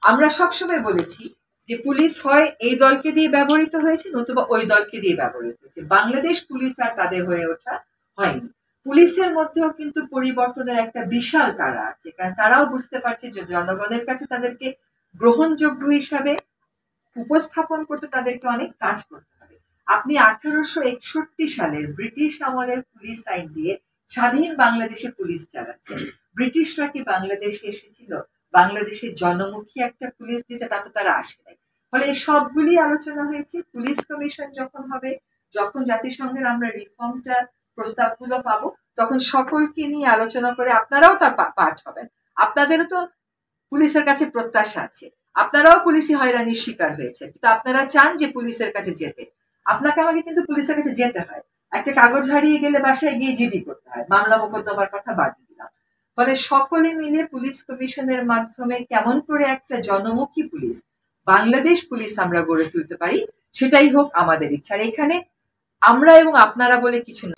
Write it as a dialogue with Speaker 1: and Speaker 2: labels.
Speaker 1: আমরা সবসময় বলেছি যে পুলিশ হয় এই দলকে দিয়ে ব্যবহৃত হয়েছে নতুবা ওই দলকে দিয়ে ব্যবহৃত হয়েছে। বাংলাদেশ পুলিশ আর তাদের হয়ে ওঠা হয়নি। পুলিশের মধ্যেও কিন্তু পরিবর্তনের একটা বিশাল তারা আছে, কারণ তারাও বুঝতে পারছে যে জনগণের কাছে তাদেরকে গ্রহণযোগ্য হিসাবে উপস্থাপন করতে তাদেরকে অনেক কাজ করতে হবে। আপনি 1861 সালের ব্রিটিশ আমলের পুলিশ আইন দিয়ে স্বাধীন বাংলাদেশে পুলিশ চালাচ্ছেন। ব্রিটিশরা কি বাংলাদেশে এসেছিল বাংলাদেশের জনমুখী একটা পুলিশ দিতে? তা তো তারা আসে নাই। ফলে সবগুলি আলোচনা হয়েছে। পুলিশ কমিশন যখন হবে, যখন জাতিসংঘের আমরা রিফর্মটা প্রস্তাবগুলো পাবো, তখন সকলকে নিয়ে আলোচনা করে আপনারাও তার পার্ট হবেন। আপনাদেরও তো পুলিশের কাছে প্রত্যাশা আছে, আপনারাও পুলিশি হয়রানির শিকার হয়েছে, কিন্তু আপনারা চান যে পুলিশের কাছে যেতে। আপনাকে আমাকে কিন্তু পুলিশের কাছে যেতে হয়। একটা কাগজ হারিয়ে গেলে বাসায় গিয়ে জিডি করতে হয়, মামলা মোকদ্দমার কথা বাদ দিলাম। ফলে সকলে মিলে পুলিশ কমিশনের মাধ্যমে কেমন করে একটা জনমুখী পুলিশ, বাংলাদেশ পুলিশ আমরা গড়ে তুলতে পারি, সেটাই হোক আমাদের ইচ্ছা। আর এখানে আমরা এবং আপনারা বলে কিছু না।